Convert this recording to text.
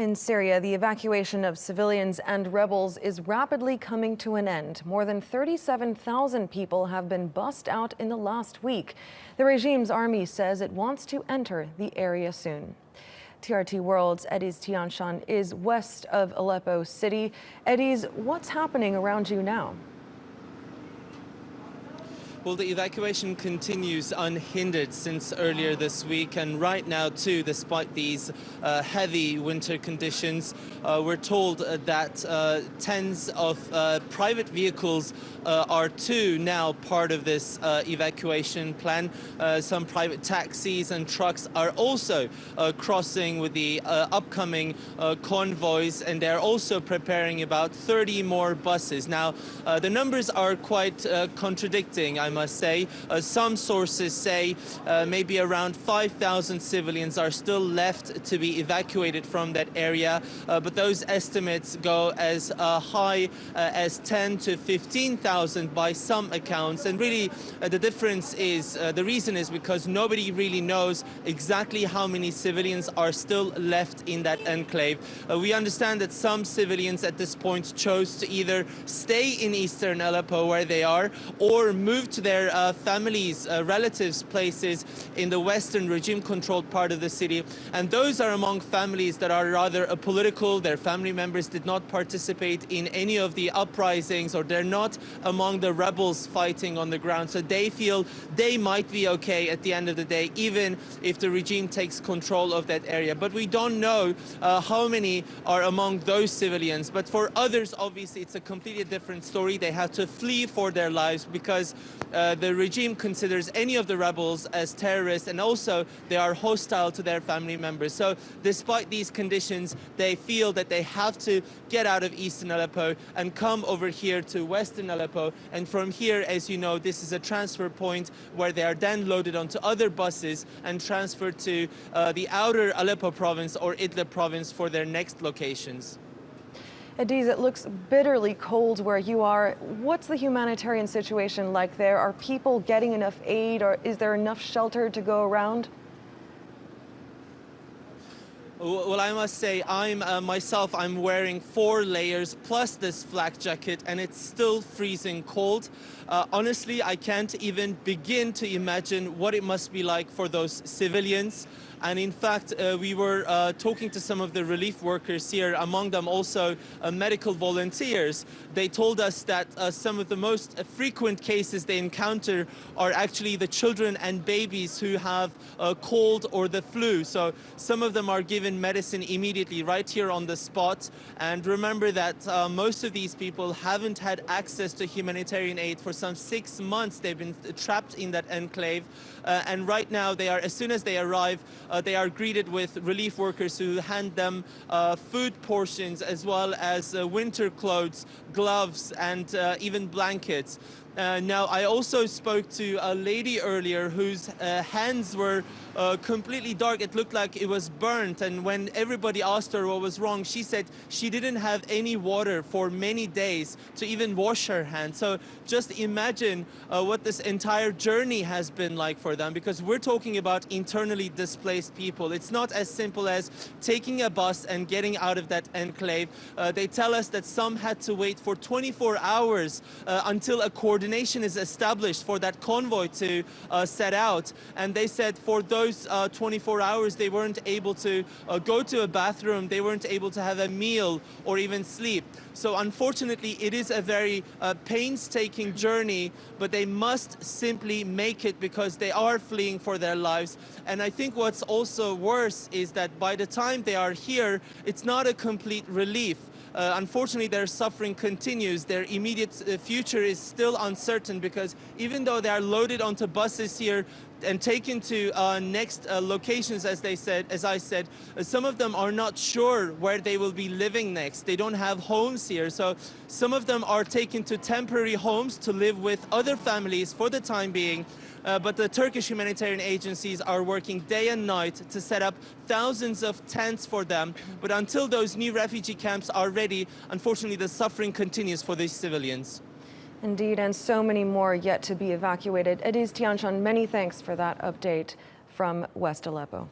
In Syria, the evacuation of civilians and rebels is rapidly coming to an end. More than 37,000 people have been bussed out in the last week. The regime's army says it wants to enter the area soon. TRT World's Ediz Tianshan is west of Aleppo city. Ediz, what's happening around you now? Well, the evacuation continues unhindered since earlier this week, and right now too, despite these heavy winter conditions, we're told that tens of private vehicles are too now part of this evacuation plan. Some private taxis and trucks are also crossing with the upcoming convoys, and they're also preparing about 30 more buses. Now, the numbers are quite contradicting, I must say. Some sources say maybe around 5,000 civilians are still left to be evacuated from that area, but those estimates go as high as 10 to 15,000 by some accounts. And really, the difference is, the reason is because nobody really knows exactly how many civilians are still left in that enclave. We understand that some civilians at this point chose to either stay in eastern Aleppo where they are, or move to their families, relatives' places in the western regime-controlled part of the city. And those are among families that are rather apolitical. Their family members did not participate in any of the uprisings, or they're not among the rebels fighting on the ground. So they feel they might be okay at the end of the day, even if the regime takes control of that area. But we don't know how many are among those civilians. But for others, obviously, it's a completely different story. They have to flee for their lives because the regime considers any of the rebels as terrorists, and also they are hostile to their family members. So despite these conditions, they feel that they have to get out of eastern Aleppo and come over here to western Aleppo. And from here, as you know, this is a transfer point where they are then loaded onto other buses and transferred to the outer Aleppo province or Idlib province for their next locations. Ediz, it looks bitterly cold where you are. What's the humanitarian situation like there? Are people getting enough aid, or is there enough shelter to go around? Well, I must say, I'm wearing 4 layers plus this flak jacket, and it's still freezing cold. Honestly, I can't even begin to imagine what it must be like for those civilians. And in fact, we were talking to some of the relief workers here, among them also medical volunteers. They told us that some of the most frequent cases they encounter are actually the children and babies who have a cold or the flu. So some of them are given medicine immediately right here on the spot. And remember that most of these people haven't had access to humanitarian aid for some 6 months. They've been trapped in that enclave. And right now, they are, as soon as they arrive, they are greeted with relief workers who hand them food portions, as well as winter clothes, gloves, and even blankets. Now, I also spoke to a lady earlier whose hands were completely dark. It looked like it was burnt. And when everybody asked her what was wrong, she said she didn't have any water for many days to even wash her hands. So just imagine what this entire journey has been like for them, because we're talking about internally displaced people. It's not as simple as taking a bus and getting out of that enclave. They tell us that some had to wait for 24 hours until a coordination is established for that convoy to set out. And they said for those 24 hours, they weren't able to go to a bathroom, they weren't able to have a meal or even sleep. So unfortunately, it is a very painstaking journey, but they must simply make it because they are fleeing for their lives. And I think what's also worse is that by the time they are here, it's not a complete relief. Unfortunately, their suffering continues. Their immediate future is still uncertain, because even though they are loaded onto buses here and taken to next locations, as I said, some of them are not sure where they will be living next. They don't have homes here. So some of them are taken to temporary homes to live with other families for the time being. But the Turkish humanitarian agencies are working day and night to set up thousands of tents for them. But until those new refugee camps are ready, unfortunately, the suffering continues for these civilians. Indeed, and so many more yet to be evacuated. Ediz Tianshan, many thanks for that update from West Aleppo.